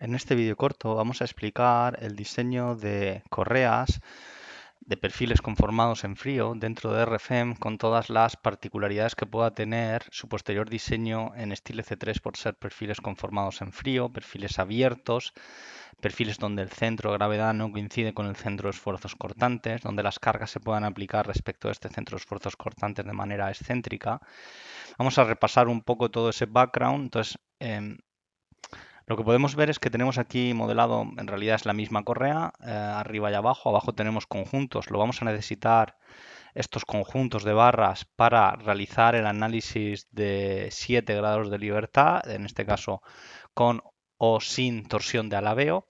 En este vídeo corto vamos a explicar el diseño de correas de perfiles conformados en frío dentro de RFEM con todas las particularidades que pueda tener su posterior diseño en StyleC3 por ser perfiles conformados en frío, perfiles abiertos, perfiles donde el centro de gravedad no coincide con el centro de esfuerzos cortantes, donde las cargas se puedan aplicar respecto a este centro de esfuerzos cortantes de manera excéntrica. Vamos a repasar un poco todo ese background. Entonces, lo que podemos ver es que tenemos aquí modelado, en realidad es la misma correa, arriba y abajo. Abajo tenemos conjuntos, lo vamos a necesitar estos conjuntos de barras para realizar el análisis de 7 grados de libertad, en este caso con o sin torsión de alabeo.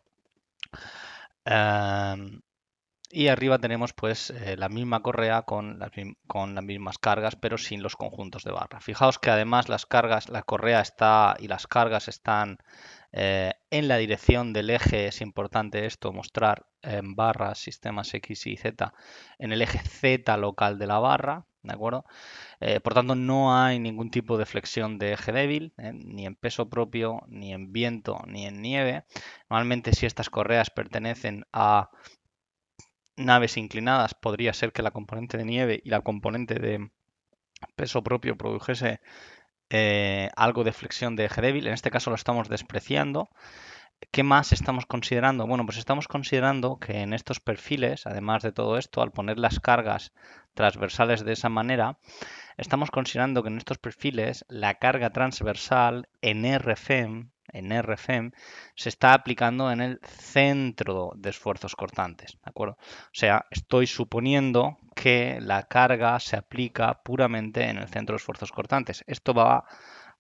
Y arriba tenemos pues la misma correa con las mismas cargas, pero sin los conjuntos de barra. Fijaos que además las cargas, la correa está y las cargas están en la dirección del eje. Es importante esto, mostrar en barras, sistemas X y Z, en el eje Z local de la barra, ¿de acuerdo? Por tanto, no hay ningún tipo de flexión de eje débil, ni en peso propio, ni en viento, ni en nieve. Normalmente, si estas correas pertenecen a naves inclinadas, podría ser que la componente de nieve y la componente de peso propio produjese algo de flexión de eje débil. En este caso lo estamos despreciando. ¿Qué más estamos considerando? Bueno, pues estamos considerando que en estos perfiles, además de todo esto, al poner las cargas transversales de esa manera, estamos considerando que en estos perfiles la carga transversal en RFEM se está aplicando en el centro de esfuerzos cortantes, ¿de acuerdo? O sea, estoy suponiendo que la carga se aplica puramente en el centro de esfuerzos cortantes. Esto va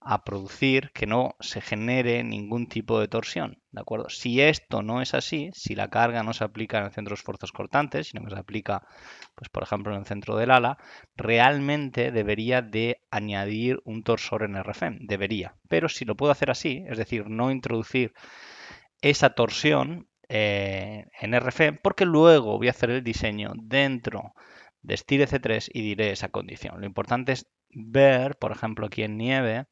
a producir que no se genere ningún tipo de torsión, ¿de acuerdo? Si esto no es así, si la carga no se aplica en el centro de esfuerzos cortantes, sino que se aplica, pues por ejemplo, en el centro del ala, realmente debería de añadir un torsor en RFEM, debería. Pero si lo puedo hacer así, es decir, no introducir esa torsión en RFEM, porque luego voy a hacer el diseño dentro de StyleC3 y diré esa condición. Lo importante es ver, por ejemplo, aquí en nieve,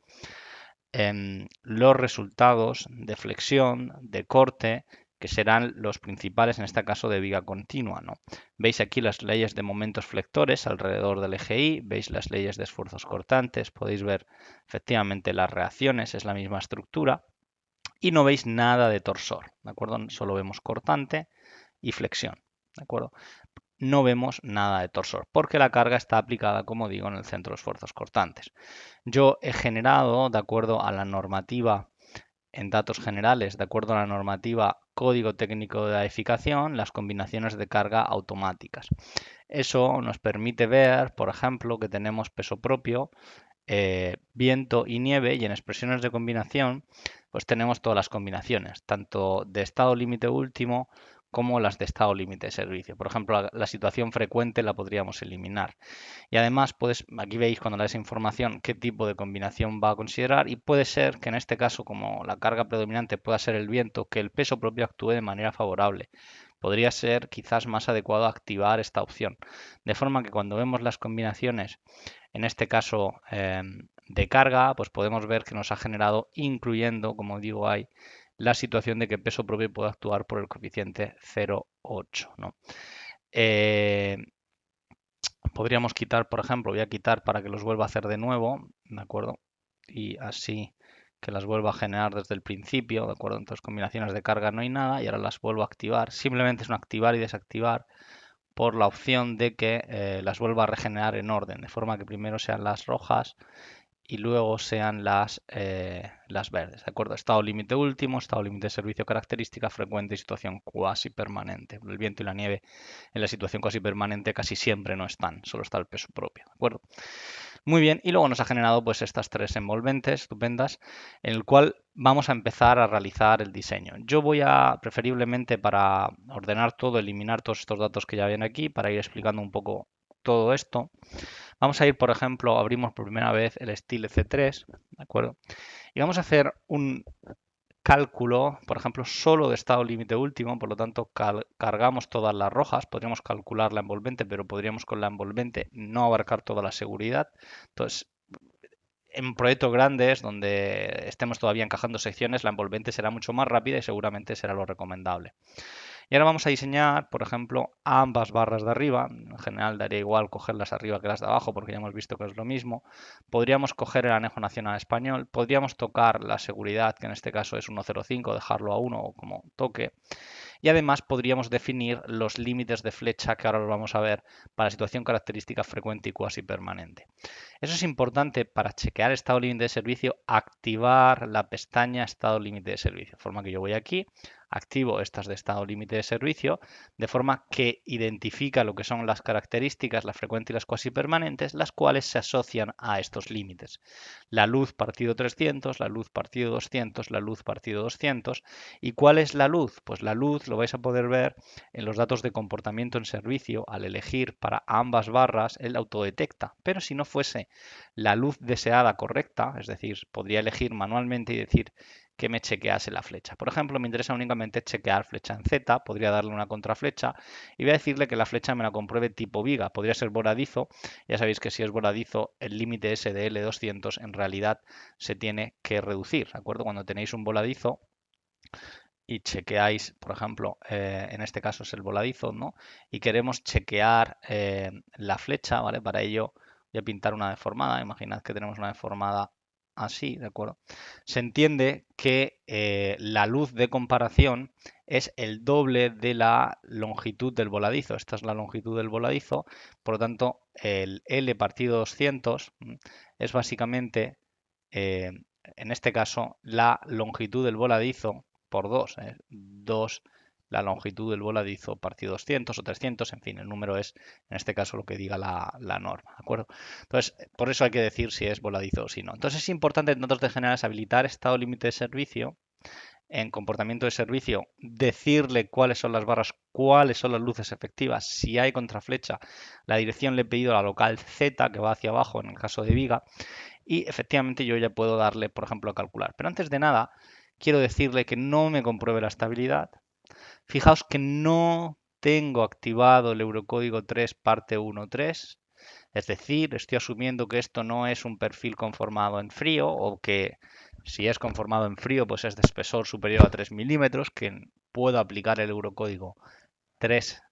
los resultados de flexión, de corte, que serán los principales en este caso de viga continua, ¿no? Veis aquí las leyes de momentos flectores alrededor del eje Y, veis las leyes de esfuerzos cortantes, podéis ver efectivamente las reacciones, es la misma estructura, y no veis nada de torsor, ¿de acuerdo? Solo vemos cortante y flexión, ¿de acuerdo? No vemos nada de torsor, porque la carga está aplicada, como digo, en el centro de esfuerzos cortantes. Yo he generado, de acuerdo a la normativa en datos generales, de acuerdo a la normativa Código Técnico de Edificación, las combinaciones de carga automáticas. Eso nos permite ver, por ejemplo, que tenemos peso propio, viento y nieve, y en expresiones de combinación pues tenemos todas las combinaciones, tanto de estado límite último como las de estado límite de servicio. Por ejemplo, la situación frecuente la podríamos eliminar. Y además, aquí veis cuando le das información qué tipo de combinación va a considerar, y puede ser que en este caso, como la carga predominante pueda ser el viento, que el peso propio actúe de manera favorable. Podría ser quizás más adecuado activar esta opción. De forma que cuando vemos las combinaciones, en este caso de carga, pues podemos ver que nos ha generado, incluyendo, como digo, hay la situación de que peso propio puede actuar por el coeficiente 0,8, ¿no? Podríamos quitar, por ejemplo, voy a quitar para que los vuelva a hacer de nuevo, ¿de acuerdo? Y así que las vuelva a generar desde el principio, ¿de acuerdo? Entonces, combinaciones de carga no hay nada y ahora las vuelvo a activar. Simplemente es un activar y desactivar por la opción de que las vuelva a regenerar en orden, de forma que primero sean las rojas y luego sean las verdes, ¿de acuerdo? Estado límite último, estado límite de servicio, característica frecuente y situación cuasi permanente. El viento y la nieve en la situación cuasi permanente casi siempre no están, solo está el peso propio, ¿de acuerdo? Muy bien, y luego nos ha generado pues estas tres envolventes estupendas, en el cual vamos a empezar a realizar el diseño. Yo voy a, preferiblemente para ordenar todo, eliminar todos estos datos que ya ven aquí, para ir explicando un poco todo esto. Vamos a ir, por ejemplo, abrimos por primera vez el StyleC3, ¿de acuerdo? Y vamos a hacer un cálculo, por ejemplo, solo de estado límite último, por lo tanto cargamos todas las rojas, podríamos calcular la envolvente, pero podríamos con la envolvente no abarcar toda la seguridad. Entonces, En proyectos grandes, donde estemos todavía encajando secciones, la envolvente será mucho más rápida y seguramente será lo recomendable. Y ahora vamos a diseñar, por ejemplo, ambas barras de arriba. En general daría igual cogerlas arriba que las de abajo porque ya hemos visto que es lo mismo. Podríamos coger el anejo nacional español. Podríamos tocar la seguridad, que en este caso es 1.05, dejarlo a 1 o como toque. Y además podríamos definir los límites de flecha, que ahora los vamos a ver, para situación característica frecuente y cuasi permanente. Eso es importante para chequear estado límite de servicio, activar la pestaña estado límite de servicio. De forma que yo voy aquí, activo estas de estado límite de servicio, de forma que identifica lo que son las características, la frecuente y las cuasi permanentes, las cuales se asocian a estos límites. La luz partido 300, la luz partido 200, la luz partido 200. ¿Y cuál es la luz? Pues la luz lo vais a poder ver en los datos de comportamiento en servicio. Al elegir para ambas barras, él autodetecta. Pero si no fuese la luz deseada correcta, es decir, podría elegir manualmente y decir que me chequease la flecha. Por ejemplo, me interesa únicamente chequear flecha en Z, podría darle una contraflecha y voy a decirle que la flecha me la compruebe tipo viga, podría ser voladizo. Ya sabéis que si es voladizo, el límite SDL 200 en realidad se tiene que reducir, ¿de acuerdo? Cuando tenéis un voladizo y chequeáis, por ejemplo, en este caso es el voladizo, ¿no? Y queremos chequear la flecha, ¿vale? Para ello voy a pintar una deformada. Imaginad que tenemos una deformada así, ¿de acuerdo? Se entiende que la luz de comparación es el doble de la longitud del voladizo. Esta es la longitud del voladizo, por lo tanto, el L partido 200 es básicamente, en este caso, la longitud del voladizo por 2. 2 la longitud del voladizo partido 200 o 300, en fin, el número es, en este caso, lo que diga la norma, ¿de acuerdo? Entonces, por eso hay que decir si es voladizo o si no. Entonces, es importante en notas de generales habilitar estado límite de servicio. En comportamiento de servicio, decirle cuáles son las barras, cuáles son las luces efectivas. Si hay contraflecha, la dirección le he pedido a la local Z, que va hacia abajo en el caso de viga, y efectivamente yo ya puedo darle, por ejemplo, a calcular. Pero antes de nada, quiero decirle que no me compruebe la estabilidad. Fijaos que no tengo activado el Eurocódigo 3 parte 1.3. Es decir, estoy asumiendo que esto no es un perfil conformado en frío o que si es conformado en frío pues es de espesor superior a 3 milímetros, que puedo aplicar el Eurocódigo 3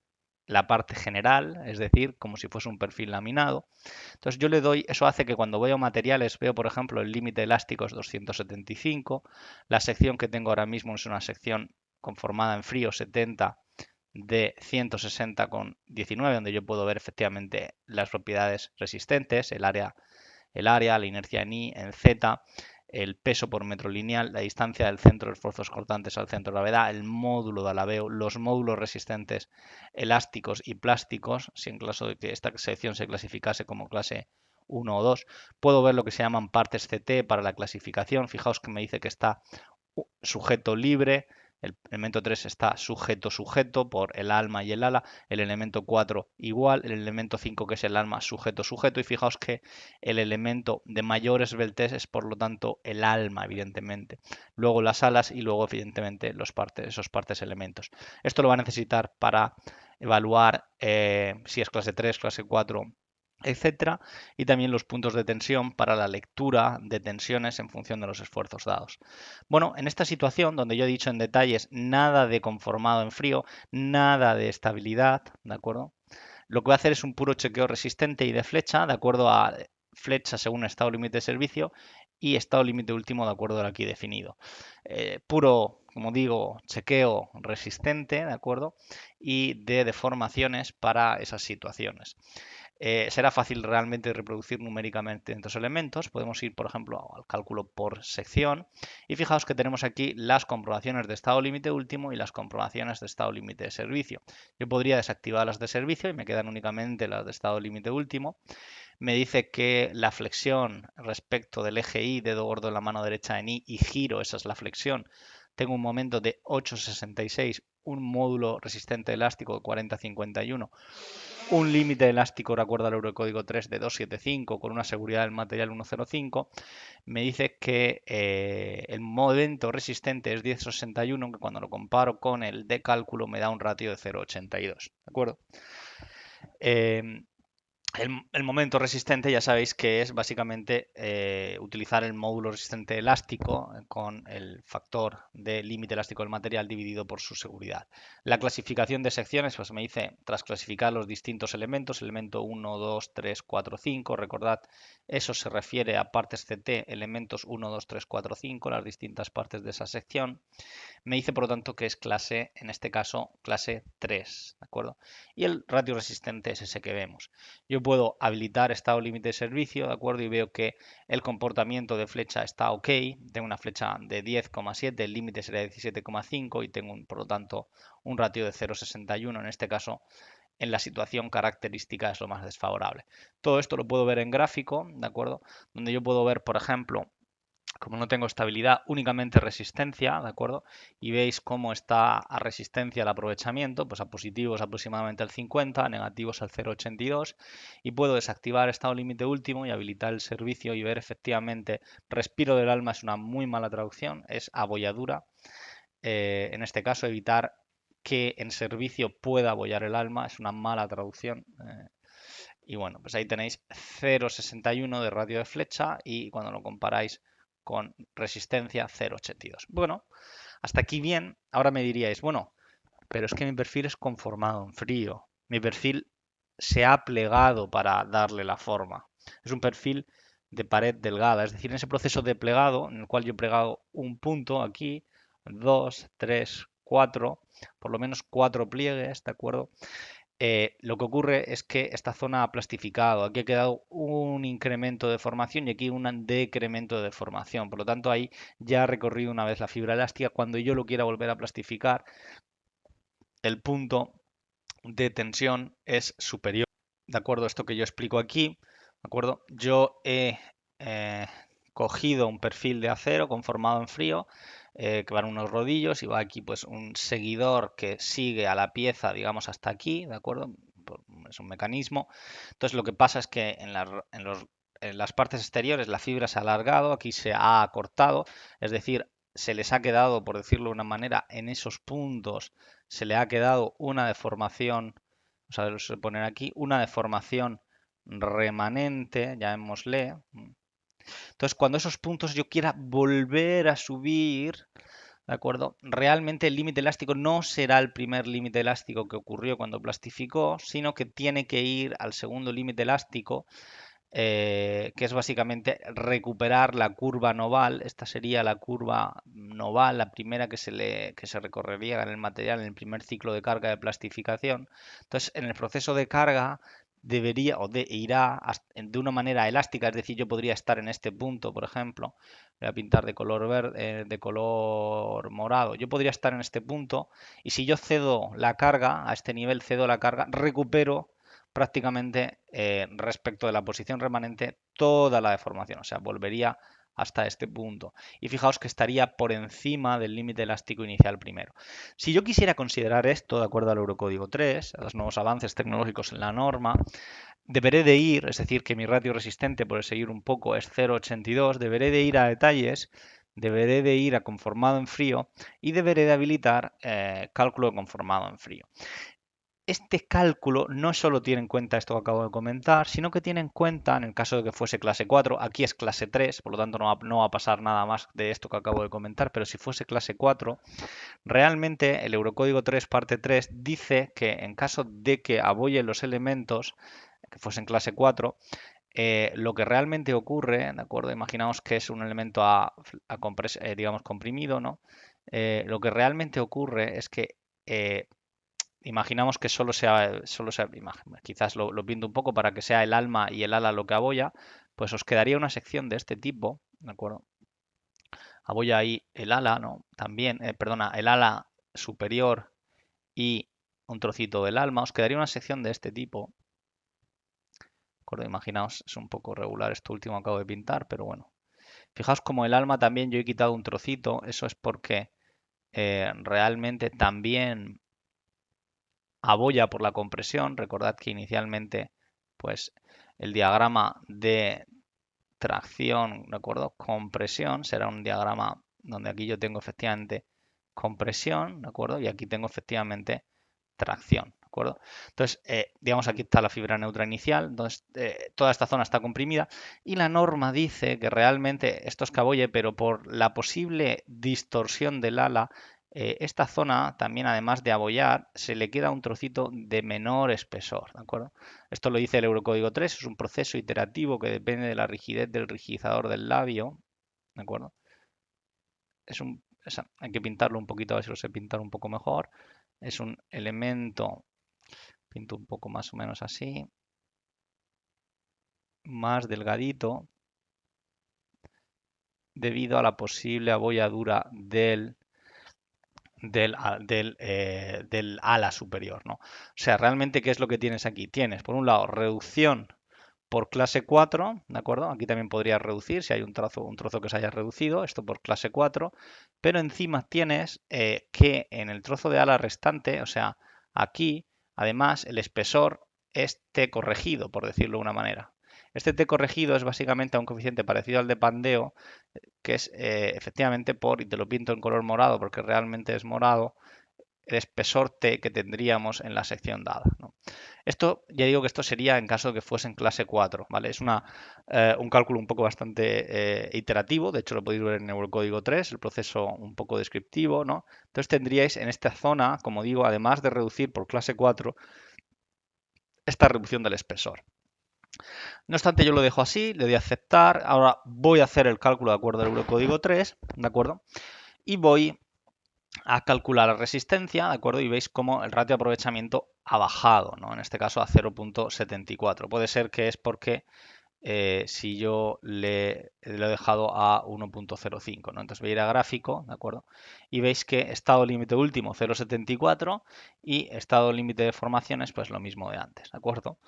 la parte general, es decir, como si fuese un perfil laminado. Entonces yo le doy, eso hace que cuando voy a materiales veo, por ejemplo, el límite elástico es 275, la sección que tengo ahora mismo es una sección conformada en frío 70 de 160,19, donde yo puedo ver efectivamente las propiedades resistentes, la inercia en I, en Z, el peso por metro lineal, la distancia del centro de esfuerzos cortantes al centro de gravedad, el módulo de alabeo, los módulos resistentes elásticos y plásticos, si en caso de que esta sección se clasificase como clase 1 o 2. Puedo ver lo que se llaman partes CT para la clasificación. Fijaos que me dice que está sujeto libre, el elemento 3 está sujeto por el alma y el ala, el elemento 4 igual, el elemento 5 que es el alma sujeto y fijaos que el elemento de mayor esbeltez es por lo tanto el alma evidentemente, luego las alas y luego evidentemente esos partes elementos. Esto lo va a necesitar para evaluar si es clase 3, clase 4, etcétera, y también los puntos de tensión para la lectura de tensiones en función de los esfuerzos dados. Bueno, en esta situación donde yo he dicho en detalles nada de conformado en frío, nada de estabilidad, ¿de acuerdo? Lo que voy a hacer es un puro chequeo resistente y de flecha, de acuerdo a flecha según estado límite de servicio y estado límite último de acuerdo al aquí definido. Puro, como digo, chequeo resistente, ¿de acuerdo? Y de deformaciones para esas situaciones. Será fácil realmente reproducir numéricamente estos elementos. Podemos ir, por ejemplo, al cálculo por sección y fijaos que tenemos aquí las comprobaciones de estado límite último y las comprobaciones de estado límite de servicio. Yo podría desactivar las de servicio y me quedan únicamente las de estado límite último. Me dice que la flexión respecto del eje Y, dedo gordo en la mano derecha en I y giro, esa es la flexión. Tengo un momento de 8,66, un módulo resistente elástico de 40,51, un límite elástico, recuerda el Eurocódigo 3 de 275 con una seguridad del material 1,05. Me dice que el momento resistente es 10,61, que cuando lo comparo con el de cálculo me da un ratio de 0,82. ¿De acuerdo? El momento resistente ya sabéis que es básicamente utilizar el módulo resistente elástico con el factor de límite elástico del material dividido por su seguridad. La clasificación de secciones, pues me dice, tras clasificar los distintos elementos, elemento 1, 2, 3, 4, 5, recordad, eso se refiere a partes CT, elementos 1, 2, 3, 4, 5, las distintas partes de esa sección. Me dice, por lo tanto, que es clase, en este caso, clase 3, ¿de acuerdo? Y el ratio resistente es ese que vemos. Yo puedo habilitar estado límite de servicio, ¿de acuerdo? Y veo que el comportamiento de flecha está ok. Tengo una flecha de 10,7, el límite sería 17,5 y tengo, por lo tanto, un ratio de 0,61. En este caso, en la situación característica es lo más desfavorable. Todo esto lo puedo ver en gráfico, ¿de acuerdo? Donde yo puedo ver, por ejemplo, como no tengo estabilidad, únicamente resistencia, ¿de acuerdo? Y veis cómo está a resistencia el aprovechamiento, pues a positivos aproximadamente al 50, a negativos al 0,82 y puedo desactivar estado límite último y habilitar el servicio y ver efectivamente, respiro del alma es una muy mala traducción, es abolladura. En este caso, evitar que en servicio pueda abollar el alma es una mala traducción. Y bueno, pues ahí tenéis 0,61 de radio de flecha y cuando lo comparáis con resistencia 0,82. Bueno, hasta aquí bien. Ahora me diríais, bueno, pero es que mi perfil es conformado en frío. Mi perfil se ha plegado para darle la forma. Es un perfil de pared delgada, es decir, en ese proceso de plegado, en el cual yo he plegado un punto aquí, 2, 3, 4, por lo menos 4 pliegues, ¿de acuerdo? Lo que ocurre es que esta zona ha plastificado, aquí ha quedado un incremento de formación y aquí un decremento de deformación. Por lo tanto, ahí ya ha recorrido una vez la fibra elástica. Cuando yo lo quiera volver a plastificar, el punto de tensión es superior. ¿De acuerdo? Esto que yo explico aquí, ¿de acuerdo? Yo he eh, cogido un perfil de acero conformado en frío, que van unos rodillos y va aquí pues un seguidor que sigue a la pieza, digamos, hasta aquí, ¿de acuerdo? Es un mecanismo. Entonces lo que pasa es que en las partes exteriores la fibra se ha alargado, aquí se ha acortado, es decir, se les ha quedado, por decirlo de una manera, en esos puntos se le ha quedado una deformación, vamos a ver, poner aquí, una deformación remanente, llamémosle. Entonces, cuando esos puntos yo quiera volver a subir, ¿de acuerdo? Realmente el límite elástico no será el primer límite elástico que ocurrió cuando plastificó, sino que tiene que ir al segundo límite elástico, que es básicamente recuperar la curva noval. Esta sería la curva noval, la primera que se recorrería en el material en el primer ciclo de carga de plastificación. Entonces, en el proceso de carga debería irá de una manera elástica, es decir, yo podría estar en este punto, por ejemplo, voy a pintar de color verde, de color morado, yo podría estar en este punto y si yo cedo la carga a este nivel, cedo la carga, recupero prácticamente respecto de la posición remanente toda la deformación, o sea, volvería hasta este punto. Y fijaos que estaría por encima del límite elástico inicial primero. Si yo quisiera considerar esto, de acuerdo al Eurocódigo 3, a los nuevos avances tecnológicos en la norma, deberé de ir, es decir, que mi ratio resistente, por seguir un poco, es 0,82, deberé de ir a detalles, deberé de ir a conformado en frío y deberé de habilitar cálculo de conformado en frío. Este cálculo no solo tiene en cuenta esto que acabo de comentar, sino que tiene en cuenta, en el caso de que fuese clase 4, aquí es clase 3, por lo tanto no va a pasar nada más de esto que acabo de comentar, pero si fuese clase 4, realmente el Eurocódigo 3, parte 3, dice que en caso de que aboye los elementos que fuesen clase 4, lo que realmente ocurre, ¿de acuerdo? Imaginaos que es un elemento digamos, comprimido, ¿no? Lo que realmente ocurre es que imaginamos que quizás lo pinto un poco para que sea el alma y el ala lo que aboya, pues os quedaría una sección de este tipo, ¿de acuerdo? Aboya ahí el ala, ¿no? También, perdona, el ala superior y un trocito del alma, os quedaría una sección de este tipo, ¿de acuerdo? Imaginaos, es un poco regular esto último que acabo de pintar, pero bueno. Fijaos como el alma también yo he quitado un trocito, eso es porque realmente también aboya por la compresión. Recordad que inicialmente, pues, el diagrama de tracción, ¿de acuerdo? Compresión será un diagrama donde aquí yo tengo efectivamente compresión, ¿de acuerdo? Y aquí tengo efectivamente tracción. acuerdo? Entonces, digamos, aquí está la fibra neutra inicial, entonces toda esta zona está comprimida y la norma dice que realmente esto es caboye, pero por la posible distorsión del ala, esta zona también, además de abollar, se le queda un trocito de menor espesor, ¿de acuerdo? Esto lo dice el Eurocódigo 3, es un proceso iterativo que depende de la rigidez del rigidizador del labio, ¿de acuerdo? Hay que pintarlo un poquito, a ver si lo sé pintar un poco mejor. Es un elemento, pinto un poco más o menos así, más delgadito, debido a la posible abolladura del ala superior, ¿no? O sea, realmente, ¿qué es lo que tienes aquí? Tienes, por un lado, reducción por clase 4, ¿de acuerdo? Aquí también podrías reducir si hay un trozo que se haya reducido, esto por clase 4, pero encima tienes que en el trozo de ala restante, o sea, aquí, además, el espesor es T corregido, por decirlo de una manera. Este T corregido es básicamente un coeficiente parecido al de Pandeo, que es efectivamente por, y te lo pinto en color morado porque realmente es morado, el espesor T que tendríamos en la sección dada, ¿no? Esto, ya digo que esto sería en caso de que fuese en clase 4, ¿vale? Es un cálculo un poco bastante iterativo, de hecho lo podéis ver en Eurocódigo 3, el proceso un poco descriptivo, ¿no? Entonces tendríais en esta zona, como digo, además de reducir por clase 4, esta reducción del espesor. No obstante, yo lo dejo así, le doy a aceptar, ahora voy a hacer el cálculo de acuerdo al Eurocódigo 3, ¿de acuerdo? Y voy a calcular la resistencia, ¿de acuerdo? Y veis cómo el ratio de aprovechamiento ha bajado, ¿no? En este caso a 0.74. Puede ser que es porque si yo lo he dejado a 1.05, ¿no? Entonces voy a ir a gráfico, ¿de acuerdo? Y veis que estado límite último 0.74 y estado límite de formaciones, pues lo mismo de antes, ¿de acuerdo?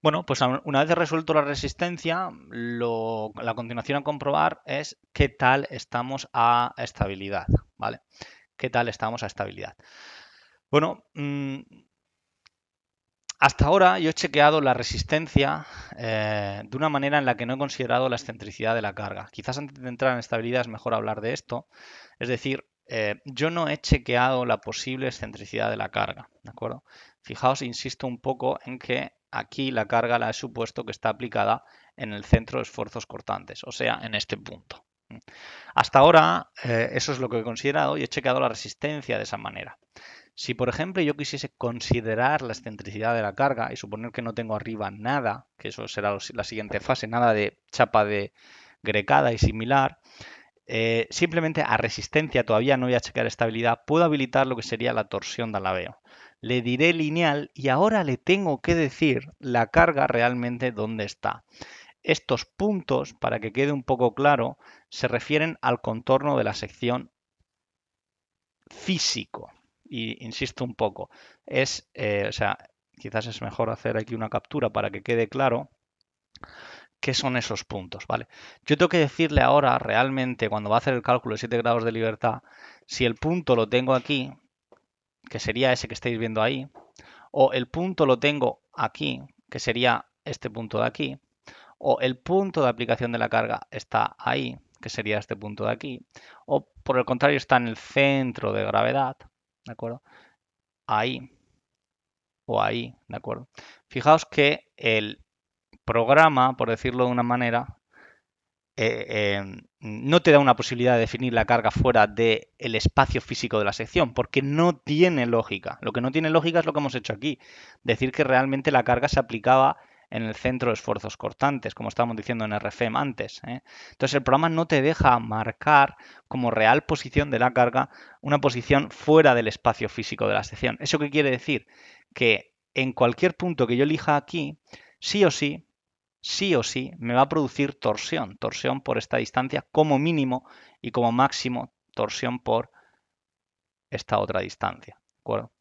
Bueno, pues una vez resuelto la resistencia, la continuación a comprobar es qué tal estamos a estabilidad, ¿vale? ¿Qué tal estamos a estabilidad? Bueno, hasta ahora yo he chequeado la resistencia de una manera en la que no he considerado la excentricidad de la carga. Quizás antes de entrar en estabilidad es mejor hablar de esto. Es decir, yo no he chequeado la posible excentricidad de la carga, ¿de acuerdo? Fijaos, insisto un poco en que aquí la carga la he supuesto que está aplicada en el centro de esfuerzos cortantes, o sea, en este punto. Hasta ahora eso es lo que he considerado y he chequeado la resistencia de esa manera. Si, por ejemplo, yo quisiese considerar la excentricidad de la carga y suponer que no tengo arriba nada, que eso será la siguiente fase, nada de chapa de grecada y similar, simplemente a resistencia, todavía no voy a checar estabilidad, puedo habilitar lo que sería la torsión de alabeo. Le diré lineal y ahora le tengo que decir la carga realmente dónde está. Estos puntos, para que quede un poco claro, se refieren al contorno de la sección físico. Y insisto un poco, o sea, quizás es mejor hacer aquí una captura para que quede claro qué son esos puntos, ¿vale? Yo tengo que decirle ahora realmente, cuando va a hacer el cálculo de 7 grados de libertad, si el punto lo tengo aquí, que sería ese que estáis viendo ahí, o el punto lo tengo aquí, que sería este punto de aquí, o el punto de aplicación de la carga está ahí, que sería este punto de aquí, o por el contrario está en el centro de gravedad, ¿de acuerdo? Ahí o ahí, ¿de acuerdo? Fijaos que el programa, por decirlo de una manera, no te da una posibilidad de definir la carga fuera del espacio físico de la sección, porque no tiene lógica. Lo que no tiene lógica es lo que hemos hecho aquí, decir que realmente la carga se aplicaba en el centro de esfuerzos cortantes, como estábamos diciendo en RFEM antes. Entonces el programa no te deja marcar como real posición de la carga una posición fuera del espacio físico de la sección. ¿Eso qué quiere decir? Que en cualquier punto que yo elija aquí, sí o sí, me va a producir torsión. Torsión por esta distancia como mínimo y como máximo torsión por esta otra distancia. ¿De acuerdo?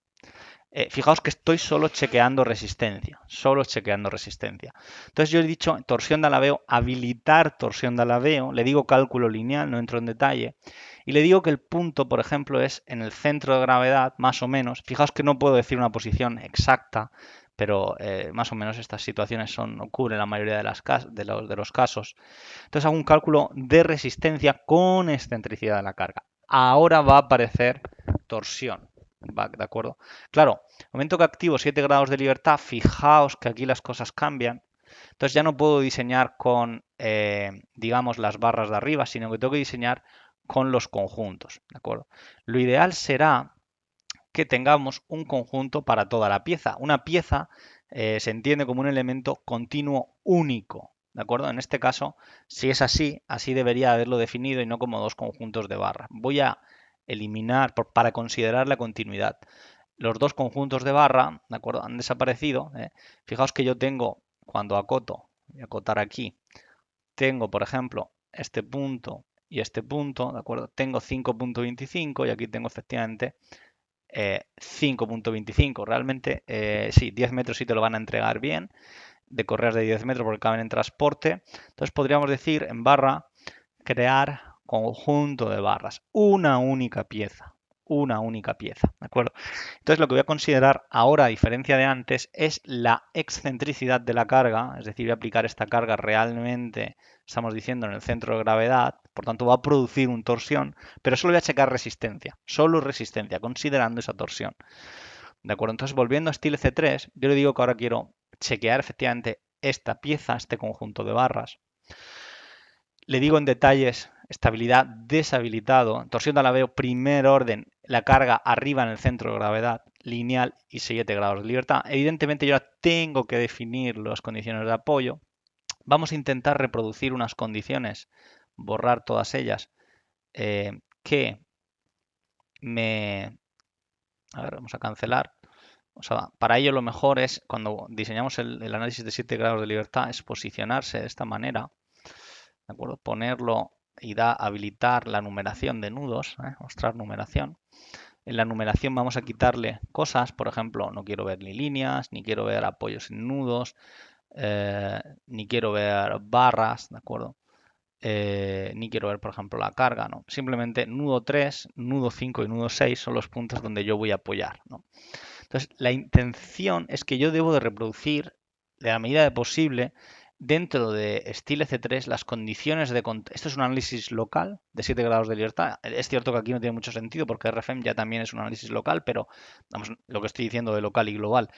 Fijaos que estoy solo chequeando resistencia. Solo chequeando resistencia. Entonces yo he dicho torsión de alabeo, habilitar torsión de alabeo. Le digo cálculo lineal, no entro en detalle. Y le digo que el punto, por ejemplo, es en el centro de gravedad, más o menos. Fijaos que no puedo decir una posición exacta, pero más o menos estas situaciones ocurren en la mayoría de los casos. Entonces hago un cálculo de resistencia con excentricidad de la carga. Ahora va a aparecer torsión. feedback, ¿de acuerdo? Claro, momento que activo 7 grados de libertad, fijaos que aquí las cosas cambian. Entonces ya no puedo diseñar con, digamos, las barras de arriba, sino que tengo que diseñar con los conjuntos, ¿de acuerdo? Lo ideal será que tengamos un conjunto para toda la pieza. Una pieza se entiende como un elemento continuo único, ¿de acuerdo? En este caso, si es así, así debería haberlo definido y no como dos conjuntos de barras. Voy a eliminar, para considerar la continuidad, los dos conjuntos de barra, ¿de acuerdo? Han desaparecido. Fijaos que yo tengo, cuando acoto, voy a acotar aquí, tengo, por ejemplo, este punto y este punto, ¿de acuerdo? Tengo 5.25 y aquí tengo efectivamente 5.25. Realmente, sí, 10 metros sí te lo van a entregar bien, de correas de 10 metros porque caben en transporte. Entonces podríamos decir en barra, crear conjunto de barras, una única pieza, ¿de acuerdo? Entonces lo que voy a considerar ahora, a diferencia de antes, es la excentricidad de la carga, es decir, voy a aplicar esta carga realmente, estamos diciendo, en el centro de gravedad, por tanto va a producir un torsión, pero solo voy a checar resistencia, solo resistencia, considerando esa torsión. ¿De acuerdo? Entonces, volviendo a Steel C3, yo le digo que ahora quiero chequear efectivamente esta pieza, este conjunto de barras. Le digo en detalles, estabilidad deshabilitado, torsión de alabeo, primer orden, la carga arriba en el centro de gravedad, lineal y 7 grados de libertad. Evidentemente yo ahora tengo que definir las condiciones de apoyo. Vamos a intentar reproducir unas condiciones, borrar todas ellas, que me... A ver, vamos a cancelar. O sea, para ello lo mejor es, cuando diseñamos el análisis de 7 grados de libertad, es posicionarse de esta manera, ¿de acuerdo? Ponerlo y habilitar la numeración de nudos, mostrar numeración. En la numeración vamos a quitarle cosas, por ejemplo, no quiero ver ni líneas, ni quiero ver apoyos en nudos, ni quiero ver barras, ¿de acuerdo? Ni quiero ver, por ejemplo, la carga, ¿no? Simplemente nudo 3, nudo 5 y nudo 6 son los puntos donde yo voy a apoyar, ¿no? Entonces, la intención es que yo debo de reproducir, de la medida de posible, dentro de Steel C3 las condiciones de... Esto es un análisis local de 7 grados de libertad. Es cierto que aquí no tiene mucho sentido porque RFM ya también es un análisis local, pero vamos, lo que estoy diciendo de local y global,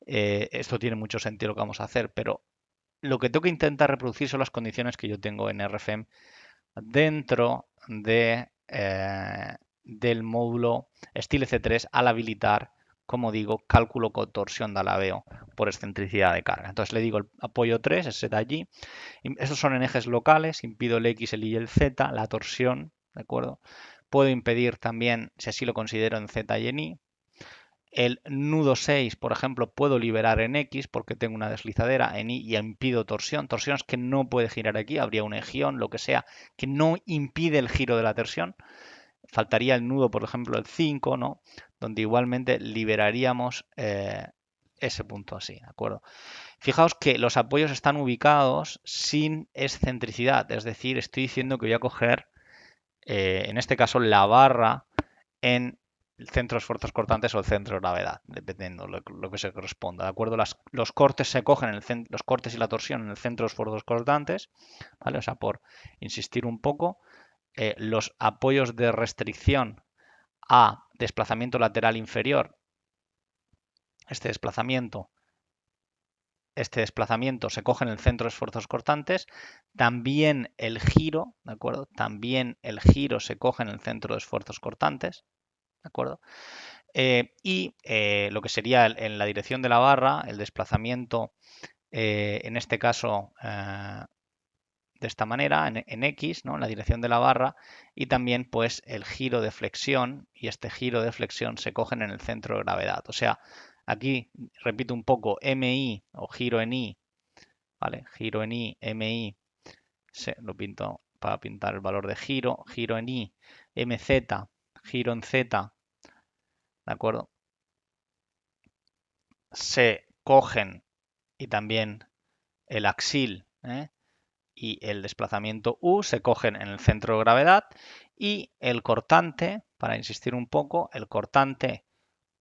esto tiene mucho sentido lo que vamos a hacer, pero lo que tengo que intentar reproducir son las condiciones que yo tengo en RFM dentro del módulo Steel C3 al habilitar, como digo, cálculo con torsión de alabeo por excentricidad de carga. Entonces le digo el apoyo 3, ese de allí. Esos son en ejes locales, impido el X, el Y y el Z, la torsión, ¿de acuerdo? Puedo impedir también, si así lo considero, en Z y en Y. El nudo 6, por ejemplo, puedo liberar en X porque tengo una deslizadera en Y y impido torsión. Torsión es que no puede girar aquí, habría un ejión, lo que sea, que no impide el giro de la torsión. Faltaría el nudo, por ejemplo, el 5, ¿no? Donde igualmente liberaríamos ese punto así, ¿de acuerdo? Fijaos que los apoyos están ubicados sin excentricidad, es decir, estoy diciendo que voy a coger, en este caso, la barra en el centro de esfuerzos cortantes o el centro de gravedad, dependiendo lo que se corresponda. ¿De acuerdo? Los cortes se cogen, los cortes y la torsión en el centro de esfuerzos cortantes, ¿vale? O sea, por insistir un poco, los apoyos de restricción a desplazamiento lateral inferior, este desplazamiento se coge en el centro de esfuerzos cortantes, también el giro, ¿de acuerdo? También el giro se coge en el centro de esfuerzos cortantes, ¿de acuerdo? Lo que sería en la dirección de la barra, el desplazamiento, en este caso, de esta manera, en X, ¿no? En la dirección de la barra, y también pues el giro de flexión, y este giro de flexión se cogen en el centro de gravedad. O sea, aquí repito un poco, MI o giro en I, ¿vale? Giro en I, MI, lo pinto para pintar el valor de giro, giro en I, MZ, giro en Z, ¿de acuerdo? Se cogen y también el axil y el desplazamiento U se cogen en el centro de gravedad y el cortante, para insistir un poco, el cortante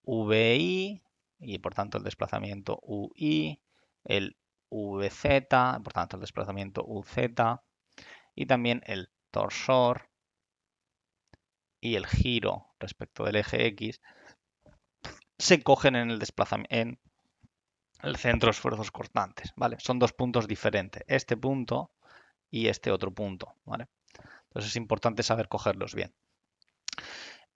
VI y por tanto el desplazamiento UI, el VZ, por tanto el desplazamiento UZ y también el torsor y el giro respecto del eje X se cogen en el desplazamiento, en el centro de esfuerzos cortantes, ¿vale? Son dos puntos diferentes, este punto y este otro punto, ¿vale? Entonces es importante saber cogerlos bien.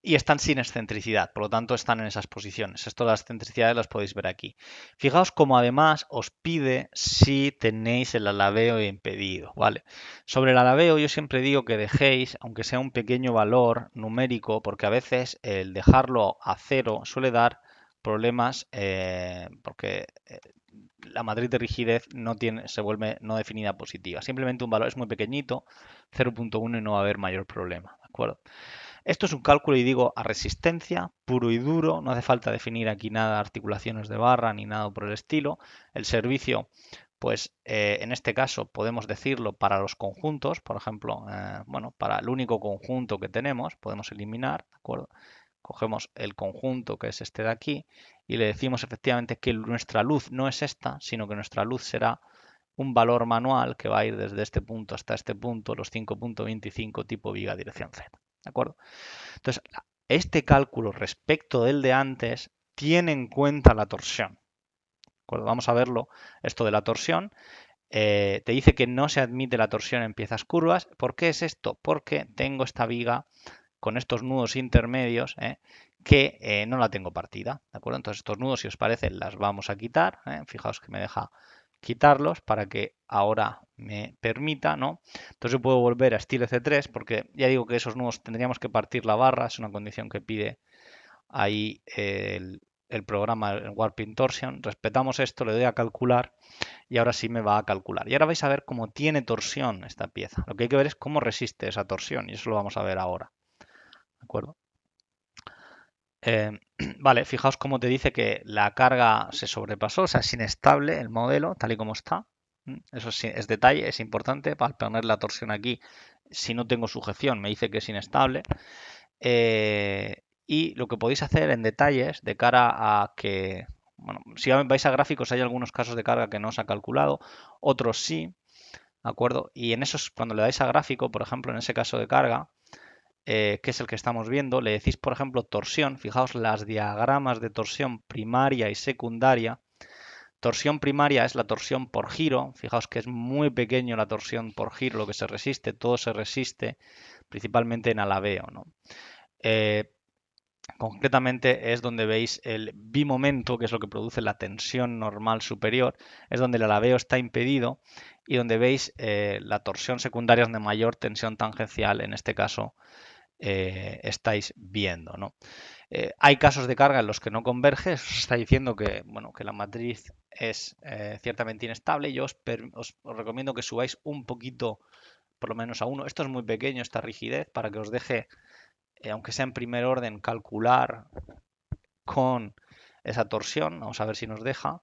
Y están sin excentricidad, por lo tanto están en esas posiciones. Esto las excentricidades las podéis ver aquí. Fijaos como además os pide si tenéis el alabeo impedido, ¿vale? Sobre el alabeo yo siempre digo que dejéis, aunque sea un pequeño valor numérico, porque a veces el dejarlo a cero suele dar problemas porque la matriz de rigidez no tiene, se vuelve no definida positiva. Simplemente un valor es muy pequeñito, 0.1 y no va a haber mayor problema, ¿de acuerdo? Esto es un cálculo, y digo, a resistencia, puro y duro, no hace falta definir aquí nada de articulaciones de barra ni nada por el estilo. El servicio, pues en este caso podemos decirlo para los conjuntos, por ejemplo, bueno, para el único conjunto que tenemos, podemos eliminar, ¿de acuerdo? Cogemos el conjunto que es este de aquí y le decimos efectivamente que nuestra luz no es esta, sino que nuestra luz será un valor manual que va a ir desde este punto hasta este punto, los 5.25 tipo viga dirección Z. ¿De acuerdo? Entonces, este cálculo respecto del de antes tiene en cuenta la torsión. ¿De acuerdo? Vamos a verlo, esto de la torsión. Te dice que no se admite la torsión en piezas curvas. ¿Por qué es esto? Porque tengo esta viga con estos nudos intermedios que no la tengo partida. ¿De acuerdo? Entonces, estos nudos, si os parece, las vamos a quitar. Fijaos que me deja quitarlos para que ahora me permita, ¿no? Entonces yo puedo volver a estilo C3 porque ya digo que esos nudos tendríamos que partir la barra, es una condición que pide ahí el programa, el Warping Torsion. Respetamos esto, le doy a calcular y ahora sí me va a calcular. Y ahora vais a ver cómo tiene torsión esta pieza. Lo que hay que ver es cómo resiste esa torsión y eso lo vamos a ver ahora. ¿De acuerdo? Vale, fijaos cómo te dice que la carga se sobrepasó, o sea, es inestable el modelo tal y como está. Eso sí, es detalle, es importante para poner la torsión aquí. Si no tengo sujeción, me dice que es inestable. Y lo que podéis hacer en detalles de cara a que, bueno, si vais a gráficos hay algunos casos de carga que no os ha calculado, otros sí, ¿de acuerdo? Y en esos, cuando le dais a gráfico, por ejemplo, en ese caso de carga, que es el que estamos viendo, le decís, por ejemplo, torsión. Fijaos las diagramas de torsión primaria y secundaria. Torsión primaria es la torsión por giro. Fijaos que es muy pequeño la torsión por giro, lo que se resiste, todo se resiste, principalmente en alabeo, ¿no? Concretamente es donde veis el bimomento, que es lo que produce la tensión normal superior, es donde el alabeo está impedido y donde veis la torsión secundaria es de mayor tensión tangencial, en este caso estáis viendo, ¿no? Hay casos de carga en los que no converge, eso está diciendo que, bueno, que la matriz es ciertamente inestable. Yo os recomiendo que subáis un poquito, por lo menos a 1. Esto es muy pequeño, esta rigidez, para que os deje, aunque sea en primer orden, calcular con esa torsión. Vamos a ver si nos deja.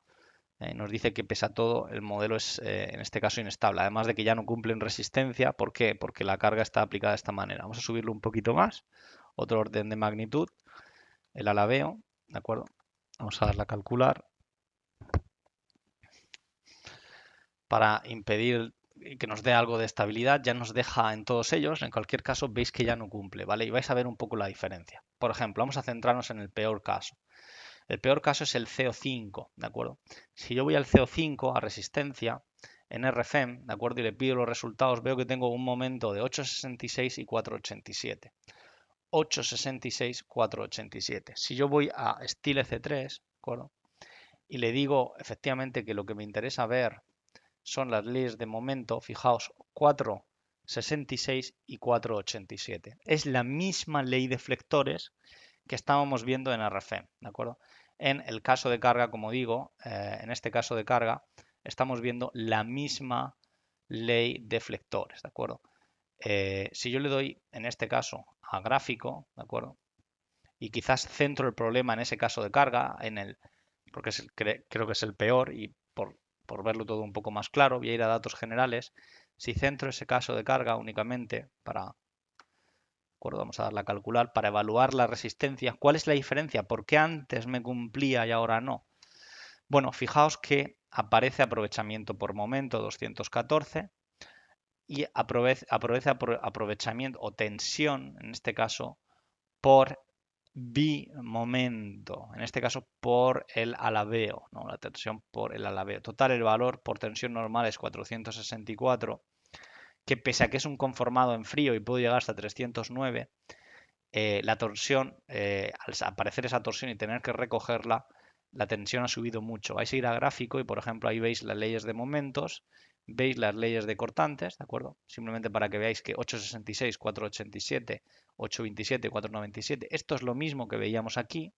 Nos dice que pese a todo el modelo es en este caso inestable, además de que ya no cumple en resistencia. ¿Por qué? Porque la carga está aplicada de esta manera. Vamos a subirlo un poquito más, otro orden de magnitud, el alabeo, ¿de acuerdo? Vamos a darle a calcular para impedir que nos dé algo de estabilidad. Ya nos deja en todos ellos, en cualquier caso veis que ya no cumple, ¿vale? Y vais a ver un poco la diferencia. Por ejemplo, vamos a centrarnos en el peor caso. El peor caso es el CO5, ¿de acuerdo? Si yo voy al CO5, a resistencia, en RFEM, ¿de acuerdo? Y le pido los resultados, veo que tengo un momento de 8,66 y 4,87. 8,66, 4,87. Si yo voy a Stile C3, ¿de acuerdo? Y le digo efectivamente que lo que me interesa ver son las leyes de momento, fijaos, 4,66 y 4,87. Es la misma ley de flectores que estábamos viendo en RFEM, ¿de acuerdo? En el caso de carga, como digo, en este caso de carga, estamos viendo la misma ley de flectores, ¿de acuerdo? Si yo le doy, en este caso, a gráfico, ¿de acuerdo? Y quizás centro el problema en ese caso de carga, porque creo que es el peor y por verlo todo un poco más claro, voy a ir a datos generales. Si centro ese caso de carga únicamente para acuerdo, vamos a darle a calcular para evaluar la resistencia. ¿Cuál es la diferencia? ¿Por qué antes me cumplía y ahora no? Bueno, fijaos que aparece aprovechamiento por momento 214 y aparece aprovechamiento o tensión, en este caso, por bimomento, en este caso por el alabeo, ¿no? La tensión por el alabeo. Total, el valor por tensión normal es 464, que pese a que es un conformado en frío y puedo llegar hasta 309, la torsión, al aparecer esa torsión y tener que recogerla, la tensión ha subido mucho. Vais a ir a gráfico y, por ejemplo, ahí veis las leyes de momentos, veis las leyes de cortantes, ¿de acuerdo? Simplemente para que veáis que 866, 487, 827, 497, esto es lo mismo que veíamos aquí,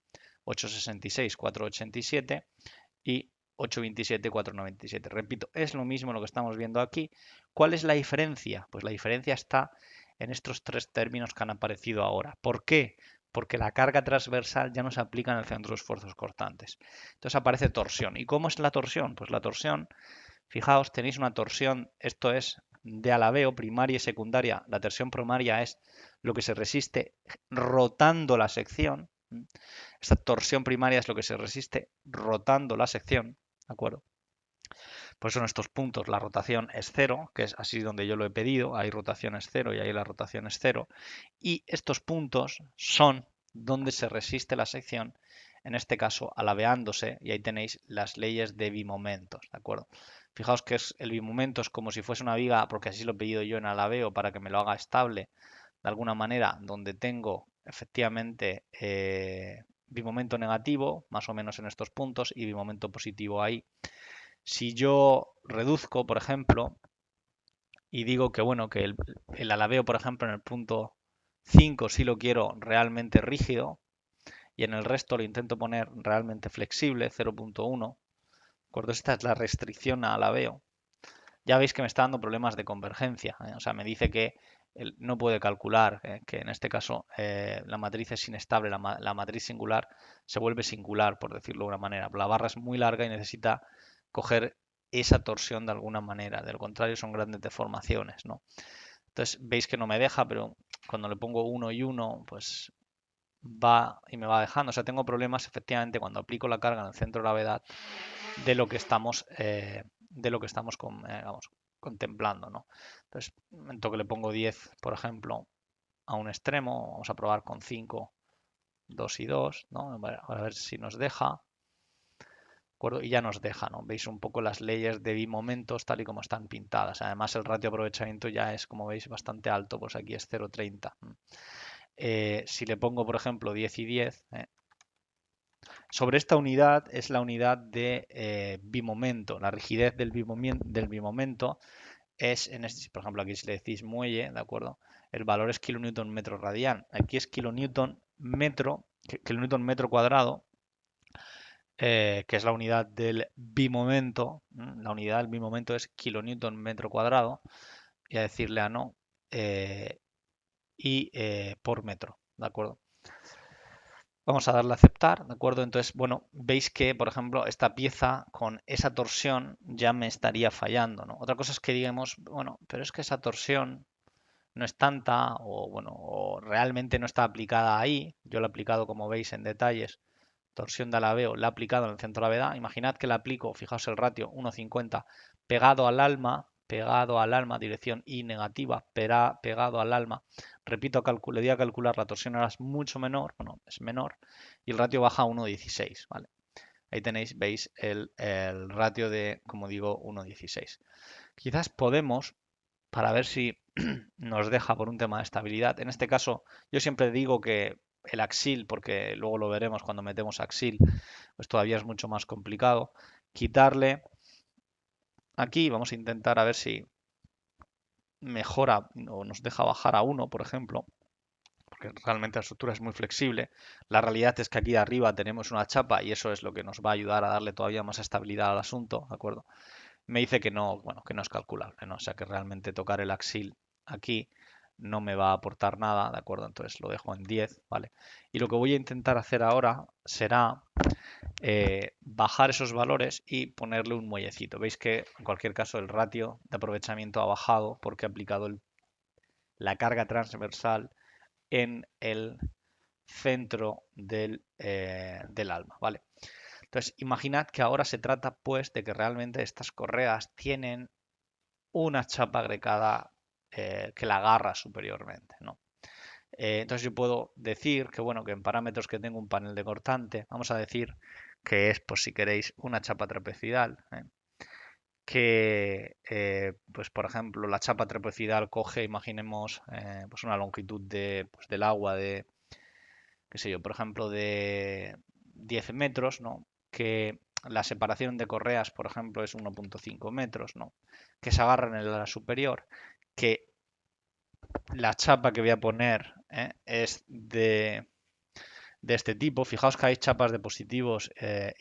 866, 487 y 827, 497. Repito, es lo mismo lo que estamos viendo aquí. ¿Cuál es la diferencia? Pues la diferencia está en estos tres términos que han aparecido ahora. ¿Por qué? Porque la carga transversal ya no se aplica en el centro de esfuerzos cortantes. Entonces aparece torsión. ¿Y cómo es la torsión? Pues la torsión, fijaos, tenéis una torsión, esto es de alabeo, primaria y secundaria. La torsión primaria es lo que se resiste rotando la sección. Esta torsión primaria es lo que se resiste rotando la sección, ¿de acuerdo? Por eso en estos puntos la rotación es cero, que es así donde yo lo he pedido, ahí rotación es cero y ahí la rotación es cero. Y estos puntos son donde se resiste la sección, en este caso alabeándose, y ahí tenéis las leyes de bimomentos, ¿de acuerdo? Fijaos que el bimomento es como si fuese una viga, porque así lo he pedido yo en alabeo para que me lo haga estable, de alguna manera, donde tengo efectivamente bimomento negativo, más o menos en estos puntos, y bimomento positivo ahí. Si yo reduzco, por ejemplo, y digo que bueno, que el alabeo, por ejemplo, en el punto 5 sí lo quiero realmente rígido y en el resto lo intento poner realmente flexible, 0.1, ¿de acuerdo? Esta es la restricción a alabeo. Ya veis que me está dando problemas de convergencia, ¿eh? O sea, me dice que no puede calcular, que en este caso la matriz es inestable, la matriz singular se vuelve singular, por decirlo de una manera. La barra es muy larga y necesita coger esa torsión de alguna manera. De lo contrario, son grandes deformaciones, ¿no? Entonces, veis que no me deja, pero cuando le pongo 1 y 1, pues va y me va dejando. O sea, tengo problemas efectivamente cuando aplico la carga en el centro de gravedad de lo que estamos, vamos, contemplando, ¿no? Entonces, en el momento que le pongo 10, por ejemplo, a un extremo, vamos a probar con 5, 2 y 2, ¿no? A ver si nos deja. ¿De acuerdo? Y ya nos deja, ¿no? Veis un poco las leyes de bimomentos tal y como están pintadas. Además, el ratio de aprovechamiento ya es, como veis, bastante alto, pues aquí es 0,30. Si le pongo, por ejemplo, 10 y 10, sobre esta unidad es la unidad de bimomento. La rigidez del bimomento es, por ejemplo, aquí si le decís muelle, ¿de acuerdo? El valor es kilonewton metro radian. Aquí es kilonewton metro cuadrado, que es la unidad del bimomento. La unidad del bimomento es kilonewton metro cuadrado. Y a decirle a no y por metro, ¿de acuerdo? Vamos a darle a aceptar, ¿de acuerdo? Entonces, bueno, veis que, por ejemplo, esta pieza con esa torsión ya me estaría fallando, ¿no? Otra cosa es que digamos, bueno, pero es que esa torsión no es tanta o, bueno, o realmente no está aplicada ahí. Yo la he aplicado, como veis, en detalles. Torsión de alabeo, la he aplicado en el centro de gravedad. Imaginad que la aplico, fijaos el ratio, 1,50, pegado al alma, dirección I negativa, pegado al alma. Repito, le di a calcular, la torsión ahora es mucho menor, bueno, es menor, y el ratio baja a 1,16, ¿vale? Ahí tenéis, veis el ratio de, como digo, 1,16. Quizás podemos, para ver si nos deja por un tema de estabilidad, en este caso yo siempre digo que el axil, porque luego lo veremos cuando metemos axil, pues todavía es mucho más complicado, quitarle aquí, vamos a intentar a ver si mejora o nos deja bajar a 1, por ejemplo, porque realmente la estructura es muy flexible. La realidad es que aquí arriba tenemos una chapa y eso es lo que nos va a ayudar a darle todavía más estabilidad al asunto, ¿de acuerdo? Me dice que no, bueno, que no es calculable, ¿no? O sea que realmente tocar el axil aquí no me va a aportar nada, ¿de acuerdo? Entonces lo dejo en 10, ¿vale? Y lo que voy a intentar hacer ahora será bajar esos valores y ponerle un muellecito. Veis que en cualquier caso el ratio de aprovechamiento ha bajado porque he aplicado la carga transversal en el centro del alma, ¿vale? Entonces, imaginad que ahora se trata pues de que realmente estas correas tienen una chapa agregada que la agarra superiormente, ¿no? Entonces yo puedo decir que, bueno, que en parámetros que tengo un panel de cortante, vamos a decir que es, pues si queréis, una chapa trapezoidal, que, pues por ejemplo, la chapa trapezoidal coge, imaginemos, pues una longitud de, pues, del agua de, qué sé yo, por ejemplo, de 10 metros, ¿no? Que la separación de correas, por ejemplo, es 1,5 metros, ¿no? Que se agarran en el ala superior, que la chapa que voy a poner es de este tipo. Fijaos que hay chapas de positivos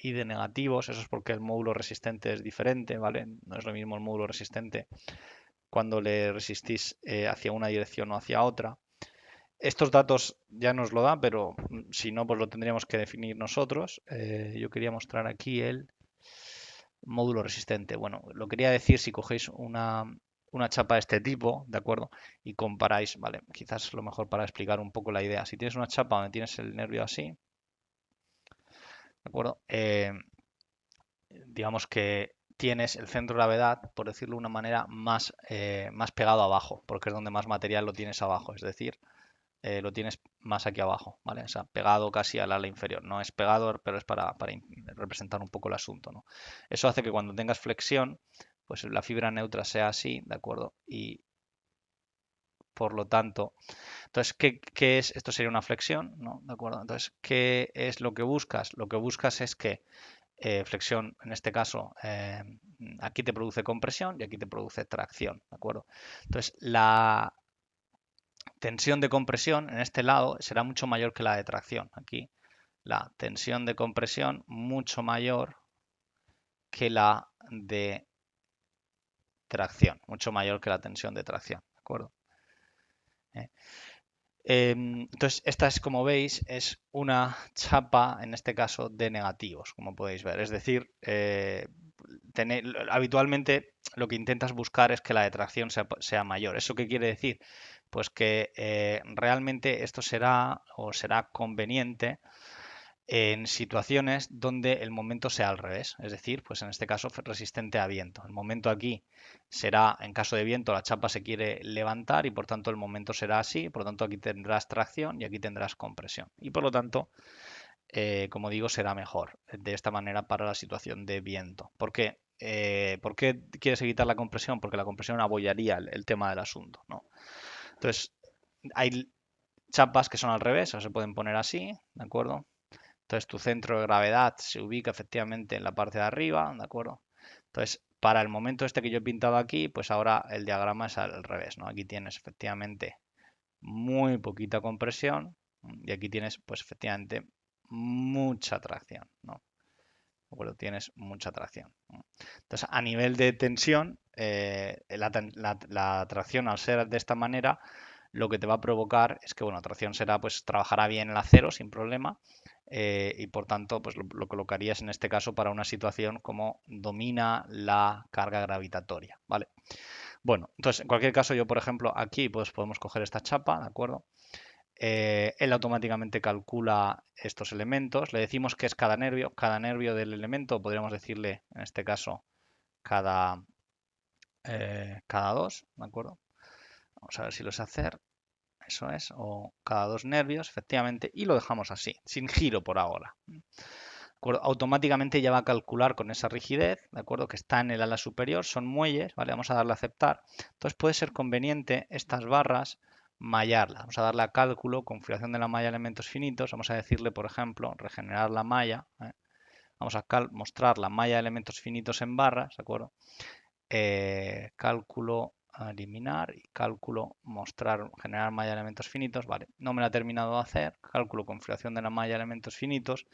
y de negativos. Eso es porque el módulo resistente es diferente, ¿vale? No es lo mismo el módulo resistente cuando le resistís hacia una dirección o hacia otra. Estos datos ya nos lo da, pero si no, pues lo tendríamos que definir nosotros. Yo quería mostrar aquí el módulo resistente. Bueno, lo quería decir si cogéis una chapa de este tipo, ¿de acuerdo? Y comparáis, ¿vale? Quizás es lo mejor para explicar un poco la idea. Si tienes una chapa donde tienes el nervio así, ¿de acuerdo? Digamos que tienes el centro de gravedad, por decirlo de una manera, más pegado abajo, porque es donde más material lo tienes abajo, es decir, lo tienes más aquí abajo, ¿vale? O sea, pegado casi al ala inferior. No es pegado, pero es para representar un poco el asunto, ¿no? Eso hace que cuando tengas flexión, pues la fibra neutra sea así, ¿de acuerdo? Y por lo tanto, entonces, ¿qué es? Esto sería una flexión, ¿no? ¿De acuerdo? Entonces, ¿qué es lo que buscas? Lo que buscas es que flexión, en este caso, aquí te produce compresión y aquí te produce tracción, ¿de acuerdo? Entonces, la tensión de compresión en este lado será mucho mayor que la de tracción. Aquí, la tensión de compresión mucho mayor que la de tracción, mucho mayor que la tensión de tracción, ¿de acuerdo? Eh, Entonces, esta es, como veis, es una chapa, en este caso, de negativos, como podéis ver. Es decir, habitualmente lo que intentas buscar es que la detracción sea mayor. ¿Eso qué quiere decir? Pues que realmente esto será o será conveniente en situaciones donde el momento sea al revés, es decir, pues en este caso resistente a viento. El momento aquí será, en caso de viento, la chapa se quiere levantar y por tanto el momento será así, por lo tanto aquí tendrás tracción y aquí tendrás compresión. Y por lo tanto, como digo, será mejor de esta manera para la situación de viento. ¿Por qué? ¿Por qué quieres evitar la compresión? Porque la compresión abollaría el tema del asunto, ¿no? Entonces, hay chapas que son al revés, o se pueden poner así, ¿de acuerdo? Entonces tu centro de gravedad se ubica efectivamente en la parte de arriba, ¿de acuerdo? Entonces, para el momento este que yo he pintado aquí, pues ahora el diagrama es al revés, ¿no? Aquí tienes efectivamente muy poquita compresión y aquí tienes, pues efectivamente, mucha tracción, ¿no? Bueno, tienes mucha tracción. Entonces, a nivel de tensión, la tracción al ser de esta manera, lo que te va a provocar es que, bueno, la tracción será, pues trabajará bien el acero sin problema y por tanto, pues lo colocarías en este caso para una situación como domina la carga gravitatoria, ¿vale? Bueno, entonces, en cualquier caso, yo, por ejemplo, aquí pues podemos coger esta chapa, ¿de acuerdo? Él automáticamente calcula estos elementos. Le decimos que es cada nervio del elemento, podríamos decirle en este caso cada, cada dos, ¿de acuerdo? Vamos a ver si lo sé hacer. Eso es, o cada dos nervios, efectivamente, y lo dejamos así, sin giro por ahora. ¿De acuerdo? Automáticamente ya va a calcular con esa rigidez, ¿de acuerdo? Que está en el ala superior, son muelles, ¿vale? Vamos a darle a aceptar. Entonces puede ser conveniente estas barras mallarlas. Vamos a darle a cálculo, configuración de la malla elementos finitos. Vamos a decirle, por ejemplo, regenerar la malla. Vamos a mostrar la malla de elementos finitos en barras, ¿de acuerdo? Cálculo eliminar y cálculo mostrar, generar malla de elementos finitos. Vale, no me la he terminado de hacer. Cálculo configuración de la malla de elementos finitos.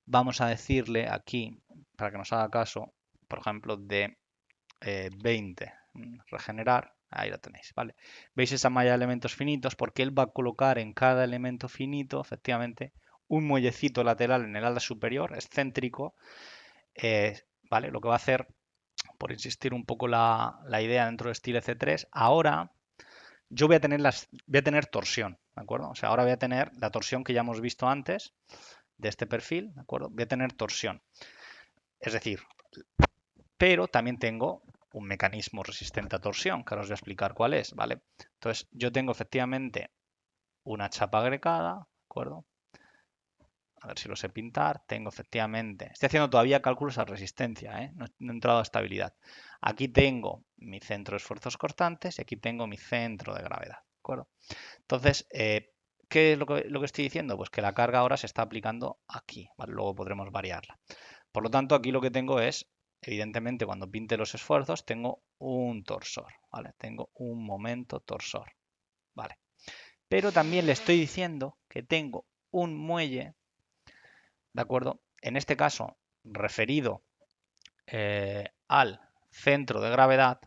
Vamos a decirle aquí, para que nos haga caso, por ejemplo, de 20. Regenerar. Ahí lo tenéis, ¿vale? ¿Veis esa malla de elementos finitos? Porque él va a colocar en cada elemento finito, efectivamente, un muellecito lateral en el ala superior, excéntrico, ¿vale? Lo que va a hacer, por insistir un poco la idea dentro de StyleC3, ahora yo voy a tener torsión, ¿de acuerdo? O sea, ahora voy a tener la torsión que ya hemos visto antes de este perfil, ¿de acuerdo? Voy a tener torsión. Es decir, pero también tengo un mecanismo resistente a torsión, que ahora os voy a explicar cuál es, ¿vale? Entonces, yo tengo efectivamente una chapa agregada, ¿de acuerdo? A ver si lo sé pintar. Tengo efectivamente, estoy haciendo todavía cálculos a resistencia, ¿eh? No he entrado a estabilidad. Aquí tengo mi centro de esfuerzos cortantes y aquí tengo mi centro de gravedad, ¿de acuerdo? Entonces, ¿qué es lo que estoy diciendo? Pues que la carga ahora se está aplicando aquí, ¿vale? Luego podremos variarla. Por lo tanto, aquí lo que tengo es, evidentemente, cuando pinte los esfuerzos, tengo un torsor, ¿vale? Tengo un momento torsor, ¿vale? Pero también le estoy diciendo que tengo un muelle, ¿de acuerdo? En este caso, referido al centro de gravedad,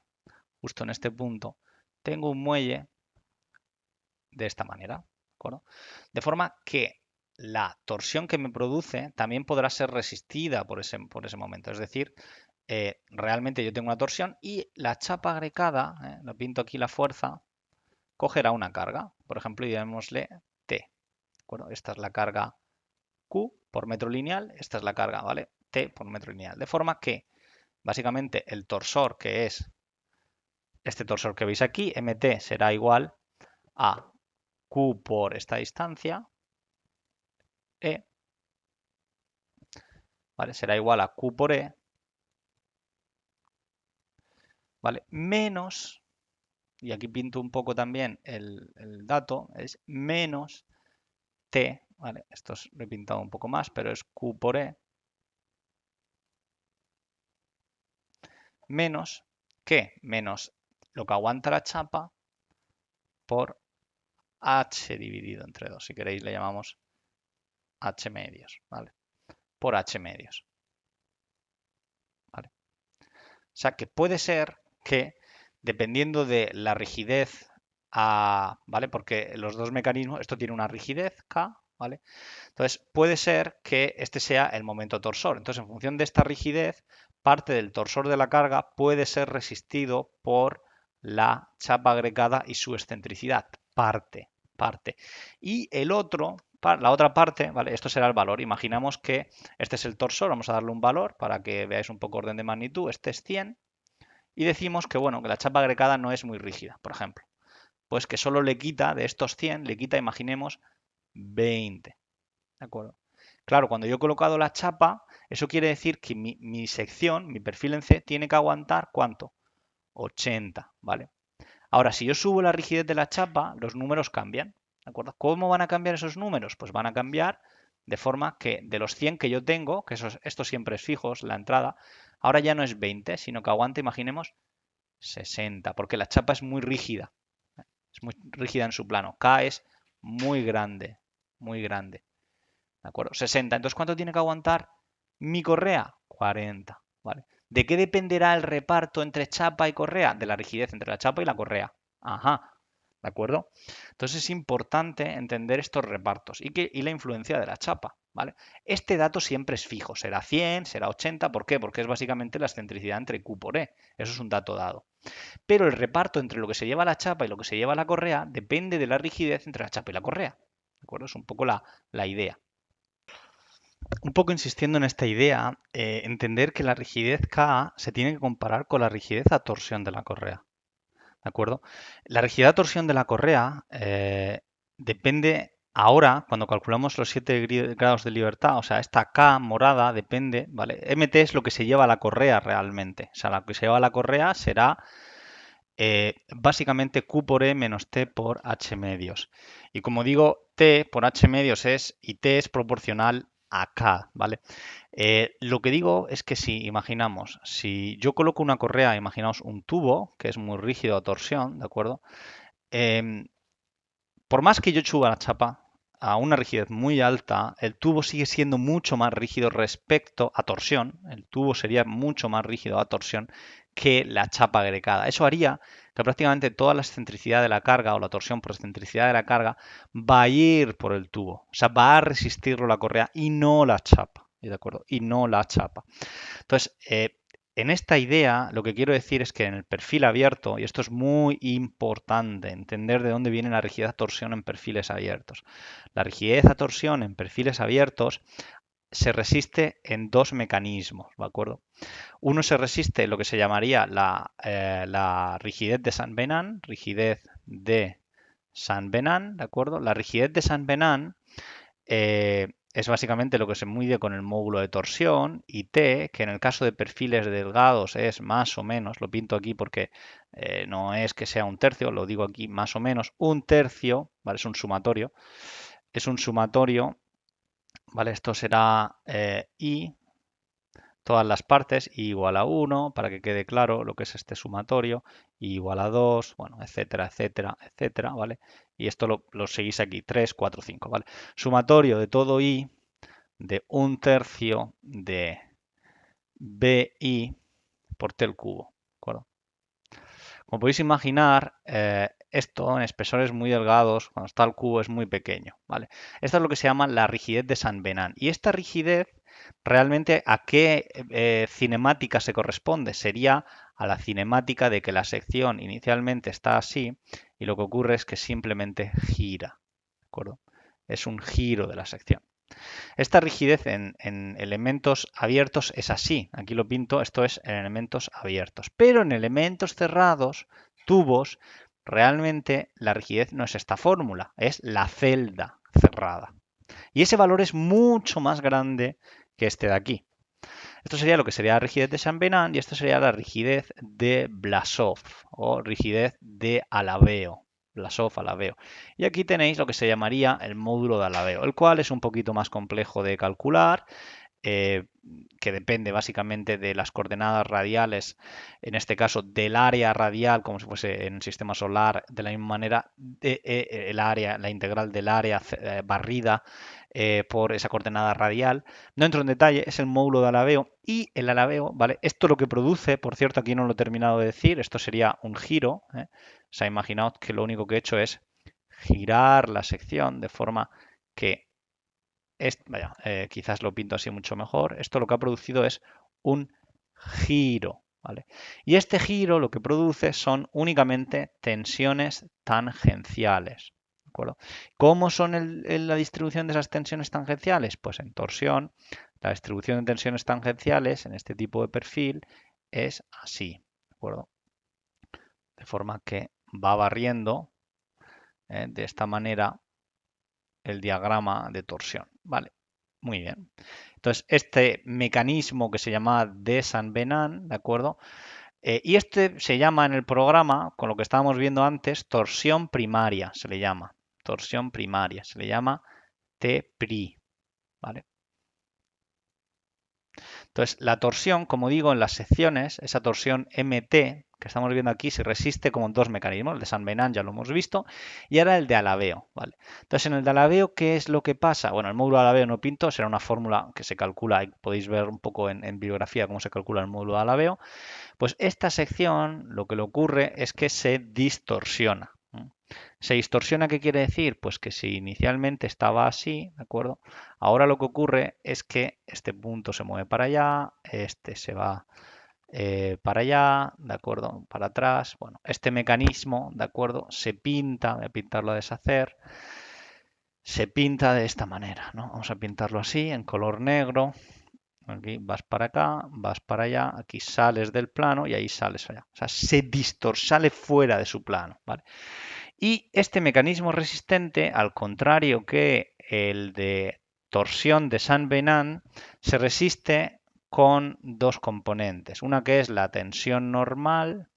justo en este punto, tengo un muelle de esta manera, ¿de acuerdo? De forma que la torsión que me produce también podrá ser resistida por ese momento. Es decir, realmente yo tengo una torsión y la chapa agregada, lo pinto aquí la fuerza, cogerá una carga. Por ejemplo, y llamémosle T. ¿De acuerdo? Esta es la carga Q por metro lineal, esta es la carga, ¿vale? T por metro lineal. De forma que, básicamente, el torsor, que es este torsor que veis aquí, mt, será igual a Q por esta distancia, E, ¿vale? Será igual a Q por E, ¿vale? Menos, y aquí pinto un poco también el dato, es menos T, ¿vale? Esto lo he pintado un poco más, pero es Q por E, menos, ¿qué? Menos lo que aguanta la chapa por H dividido entre 2. Si queréis le llamamos H medios, ¿vale? Por H medios, ¿vale? O sea que puede ser que, dependiendo de la rigidez, ¿vale? Porque los dos mecanismos, esto tiene una rigidez K, ¿vale? Entonces, puede ser que este sea el momento torsor. Entonces, en función de esta rigidez, parte del torsor de la carga puede ser resistido por la chapa agregada y su excentricidad. Parte. Y el otro, la otra parte, ¿vale? Esto será el valor. Imaginamos que este es el torsor, vamos a darle un valor para que veáis un poco orden de magnitud. Este es 100. Y decimos que, bueno, que la chapa agregada no es muy rígida, por ejemplo. Pues que solo le quita, de estos 100, le quita, imaginemos, 20. ¿De acuerdo? Claro, cuando yo he colocado la chapa, eso quiere decir que mi sección, mi perfil en C, tiene que aguantar ¿cuánto? 80, ¿vale? Ahora, si yo subo la rigidez de la chapa, los números cambian, ¿de acuerdo? ¿Cómo van a cambiar esos números? Pues van a cambiar de forma que de los 100 que yo tengo, que esto siempre es fijos, la entrada, ahora ya no es 20, sino que aguanta, imaginemos, 60, porque la chapa es muy rígida en su plano. K es muy grande, muy grande. ¿De acuerdo? 60. Entonces, ¿cuánto tiene que aguantar mi correa? 40. ¿Vale? ¿De qué dependerá el reparto entre chapa y correa? De la rigidez entre la chapa y la correa. Ajá. ¿De acuerdo? Entonces es importante entender estos repartos y la influencia de la chapa. ¿Vale? Este dato siempre es fijo. Será 100, será 80. ¿Por qué? Porque es básicamente la excentricidad entre Q por E. Eso es un dato dado. Pero el reparto entre lo que se lleva la chapa y lo que se lleva la correa depende de la rigidez entre la chapa y la correa. ¿De acuerdo? Es un poco la idea. Un poco insistiendo en esta idea, entender que la rigidez Ka se tiene que comparar con la rigidez a torsión de la correa. ¿De acuerdo? La rigidez a torsión de la correa depende ahora, cuando calculamos los 7 grados de libertad, o sea, esta K morada depende, ¿vale? MT es lo que se lleva a la correa realmente. O sea, lo que se lleva a la correa será básicamente Q por E menos T por H medios. Y como digo, T por H medios y T es proporcional a K, ¿vale? Lo que digo es que si imaginamos, si yo coloco una correa, imaginaos un tubo, que es muy rígido a torsión, ¿de acuerdo? Por más que yo suba la chapa a una rigidez muy alta, el tubo sigue siendo mucho más rígido respecto a torsión. El tubo sería mucho más rígido a torsión que la chapa agregada. Eso haría que prácticamente toda la excentricidad de la carga o la torsión por excentricidad de la carga va a ir por el tubo. O sea, va a resistirlo la correa y no la chapa. ¿De acuerdo? Y no la chapa. Entonces, en esta idea, lo que quiero decir es que en el perfil abierto, y esto es muy importante, entender de dónde viene la rigidez a torsión en perfiles abiertos. La rigidez a torsión en perfiles abiertos se resiste en dos mecanismos, ¿de acuerdo? Uno se resiste en lo que se llamaría la rigidez de Saint-Venant, rigidez de San Venant, ¿de acuerdo? La rigidez de San Venant es básicamente lo que se mide con el módulo de torsión, y T, que en el caso de perfiles delgados es más o menos, lo pinto aquí porque no es que sea un tercio, lo digo aquí más o menos, un tercio, ¿vale? Es un sumatorio, ¿vale? Esto será I, todas las partes, I igual a 1, para que quede claro lo que es este sumatorio, I igual a 2, bueno, etcétera, etcétera, etcétera, ¿vale? Y esto lo seguís aquí, 3, 4, 5, ¿vale? Sumatorio de todo I de un tercio de BI por T al cubo, ¿de acuerdo? Como podéis imaginar, esto en espesores muy delgados, cuando está al cubo, es muy pequeño, ¿vale? Esto es lo que se llama la rigidez de San Venant. Y esta rigidez, realmente, ¿a qué cinemática se corresponde? Sería a la cinemática de que la sección inicialmente está así y lo que ocurre es que simplemente gira, ¿de acuerdo? Es un giro de la sección. Esta rigidez en elementos abiertos es así. Aquí lo pinto, esto es en elementos abiertos. Pero en elementos cerrados, tubos, realmente la rigidez no es esta fórmula, es la celda cerrada. Y ese valor es mucho más grande que este de aquí. Esto sería lo que sería la rigidez de San Venant y esto sería la rigidez de Blasov o rigidez de Alabeo. Blasov, Alabeo. Y aquí tenéis lo que se llamaría el módulo de Alabeo, el cual es un poquito más complejo de calcular, eh, que depende básicamente de las coordenadas radiales, en este caso del área radial, como si fuese en el sistema solar, de la misma manera, el área, la integral del área barrida por esa coordenada radial. No entro en detalle, es el módulo de Alabeo y el Alabeo, ¿vale? Esto lo que produce, por cierto, aquí no lo he terminado de decir, esto sería un giro, ¿eh? O sea, imaginaos que lo único que he hecho es girar la sección de forma que vaya, quizás lo pinto así mucho mejor. Esto lo que ha producido es un giro, ¿vale? Y este giro lo que produce son únicamente tensiones tangenciales, ¿de acuerdo? ¿Cómo son la distribución de esas tensiones tangenciales? Pues en torsión, la distribución de tensiones tangenciales en este tipo de perfil es así, ¿de acuerdo? De forma que va barriendo de esta manera el diagrama de torsión, ¿vale? Muy bien. Entonces, este mecanismo que se llama de San Venant, ¿de acuerdo? Y este se llama en el programa, con lo que estábamos viendo antes, torsión primaria, se le llama. Torsión primaria, se le llama TPRI, ¿vale? Entonces, la torsión, como digo, en las secciones, esa torsión MT que estamos viendo aquí se resiste como dos mecanismos. El de San Venant ya lo hemos visto y ahora el de Alabeo, ¿vale? Entonces, en el de Alabeo, ¿qué es lo que pasa? Bueno, el módulo de Alabeo no pinto, será una fórmula que se calcula y podéis ver un poco en bibliografía cómo se calcula el módulo de Alabeo. Pues esta sección lo que le ocurre es que se distorsiona. ¿Se distorsiona qué quiere decir? Pues que si inicialmente estaba así, ¿de acuerdo? Ahora lo que ocurre es que este punto se mueve para allá, este se va para allá, ¿de acuerdo? Para atrás. Bueno, este mecanismo, ¿de acuerdo? Se pinta, voy a pintarlo a deshacer, se pinta de esta manera, ¿no? Vamos a pintarlo así, en color negro. Aquí vas para acá, vas para allá, aquí sales del plano y ahí sales allá. O sea, sale fuera de su plano, ¿vale? Y este mecanismo resistente, al contrario que el de torsión de San Venant, se resiste con dos componentes. Una que es la tensión normal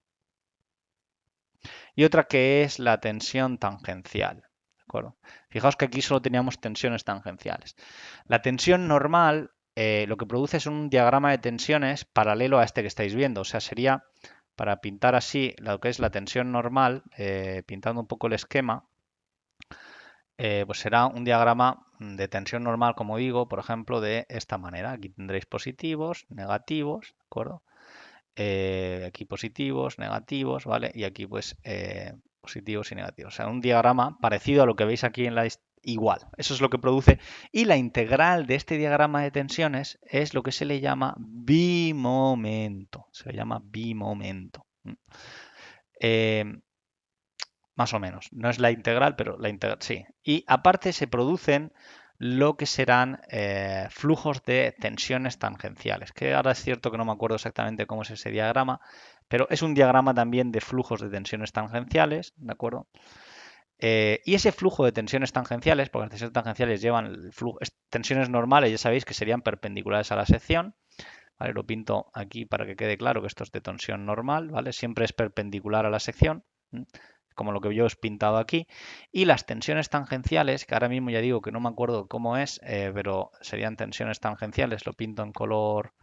y otra que es la tensión tangencial. ¿De acuerdo? Fijaos que aquí solo teníamos tensiones tangenciales. La tensión normal lo que produce es un diagrama de tensiones paralelo a este que estáis viendo. O sea, sería, para pintar así lo que es la tensión normal, pintando un poco el esquema, pues será un diagrama de tensión normal, como digo, por ejemplo, de esta manera. Aquí tendréis positivos, negativos, ¿de acuerdo? Aquí positivos, negativos, ¿vale? Y aquí pues positivos y negativos. O sea, un diagrama parecido a lo que veis aquí en la igual. Eso es lo que produce. Y la integral de este diagrama de tensiones es lo que se le llama bimomento. Se le llama bimomento. Eh, Más o menos. No es la integral, pero la integral sí. Y aparte se producen lo que serán flujos de tensiones tangenciales, que ahora es cierto que no me acuerdo exactamente cómo es ese diagrama, pero es un diagrama también de flujos de tensiones tangenciales, ¿de acuerdo? Y ese flujo de tensiones tangenciales, porque las tensiones tangenciales llevan el flujo, tensiones normales, ya sabéis que serían perpendiculares a la sección, ¿vale? Lo pinto aquí para que quede claro que esto es de tensión normal, ¿vale? Siempre es perpendicular a la sección, como lo que yo os he pintado aquí. Y las tensiones tangenciales, que ahora mismo ya digo que no me acuerdo cómo es, pero serían tensiones tangenciales, lo pinto en color,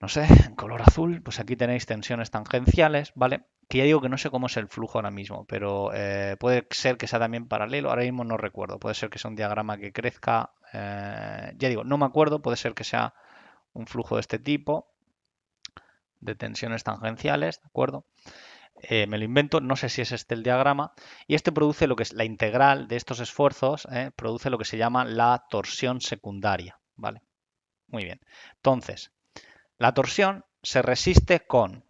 no sé, en color azul, pues aquí tenéis tensiones tangenciales, ¿vale? Que ya digo que no sé cómo es el flujo ahora mismo, pero puede ser que sea también paralelo, ahora mismo no recuerdo, puede ser que sea un diagrama que crezca, ya digo, no me acuerdo, puede ser que sea un flujo de este tipo, de tensiones tangenciales, ¿de acuerdo? Me lo invento, no sé si es este el diagrama, y este produce lo que es la integral de estos esfuerzos, produce lo que se llama la torsión secundaria, ¿vale? Muy bien. Entonces, la torsión se resiste con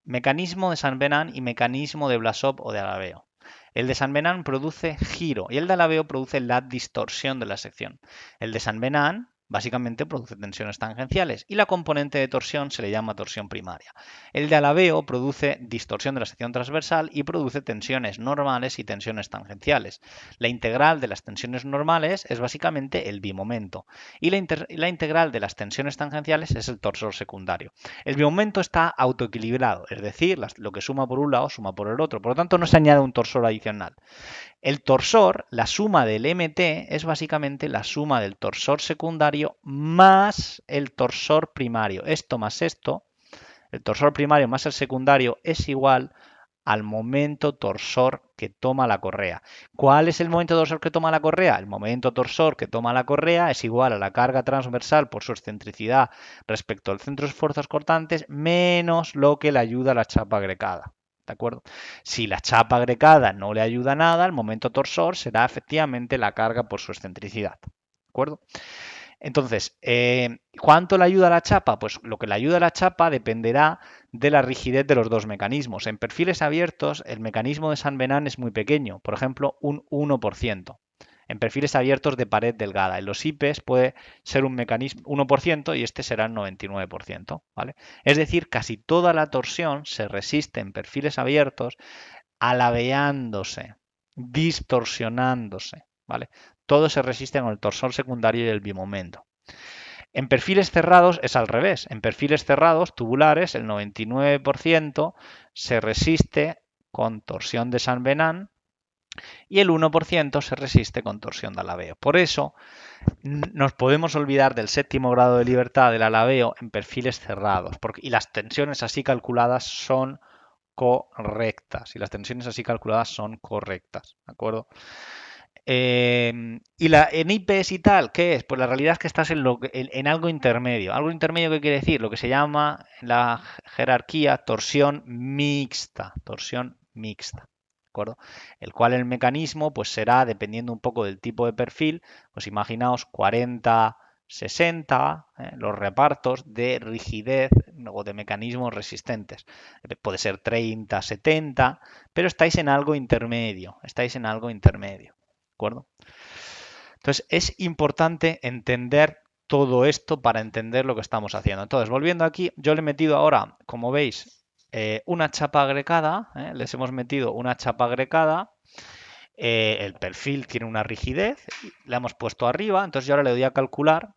mecanismo de Saint Venant y mecanismo de Blasov o de Alaveo. El de Saint Venant produce giro y el de Alaveo produce la distorsión de la sección. El de Saint Venant básicamente produce tensiones tangenciales y la componente de torsión se le llama torsión primaria. El de Alaveo produce distorsión de la sección transversal y produce tensiones normales y tensiones tangenciales. La integral de las tensiones normales es básicamente el bimomento y la integral de las tensiones tangenciales es el torsor secundario. El bimomento está autoequilibrado, es decir, lo que suma por un lado suma por el otro, por lo tanto no se añade un torsor adicional. El torsor, la suma del MT, es básicamente la suma del torsor secundario más el torsor primario. Esto más esto, el torsor primario más el secundario es igual al momento torsor que toma la correa. ¿Cuál es el momento torsor que toma la correa? El momento torsor que toma la correa es igual a la carga transversal por su excentricidad respecto al centro de esfuerzos cortantes menos lo que le ayuda a la chapa agregada. ¿De acuerdo? Si la chapa agregada no le ayuda nada, el momento torsor será efectivamente la carga por su excentricidad. ¿De acuerdo? Entonces, ¿cuánto le ayuda a la chapa? Pues lo que le ayuda a la chapa dependerá de la rigidez de los dos mecanismos. En perfiles abiertos, el mecanismo de Saint Venant es muy pequeño, por ejemplo, un 1%. En perfiles abiertos de pared delgada. En los IPs puede ser un mecanismo 1% y este será el 99%. ¿Vale? Es decir, casi toda la torsión se resiste en perfiles abiertos alabeándose, distorsionándose. ¿Vale? Todo se resiste con el torsor secundario y el bimomento. En perfiles cerrados es al revés. En perfiles cerrados, tubulares, el 99% se resiste con torsión de Saint Venant y el 1% se resiste con torsión de Alaveo. Por eso nos podemos olvidar del séptimo grado de libertad del Alaveo en perfiles cerrados. Y las tensiones así calculadas son correctas. Y las tensiones así calculadas son correctas. ¿De acuerdo? En IPs y tal, ¿qué es? Pues la realidad es que estás en algo intermedio. ¿Algo intermedio qué quiere decir? Lo que se llama en la jerarquía torsión mixta. Torsión mixta. ¿De acuerdo? El cual el mecanismo pues será, dependiendo un poco del tipo de perfil, pues imaginaos 40, 60, los repartos de rigidez o de mecanismos resistentes. Puede ser 30, 70, pero estáis en algo intermedio. Estáis en algo intermedio. ¿De acuerdo? Entonces es importante entender todo esto para entender lo que estamos haciendo. Entonces, volviendo aquí, yo le he metido ahora, como veis, una chapa agregada, les hemos metido una chapa agregada, el perfil tiene una rigidez, la hemos puesto arriba, entonces yo ahora le doy a calcular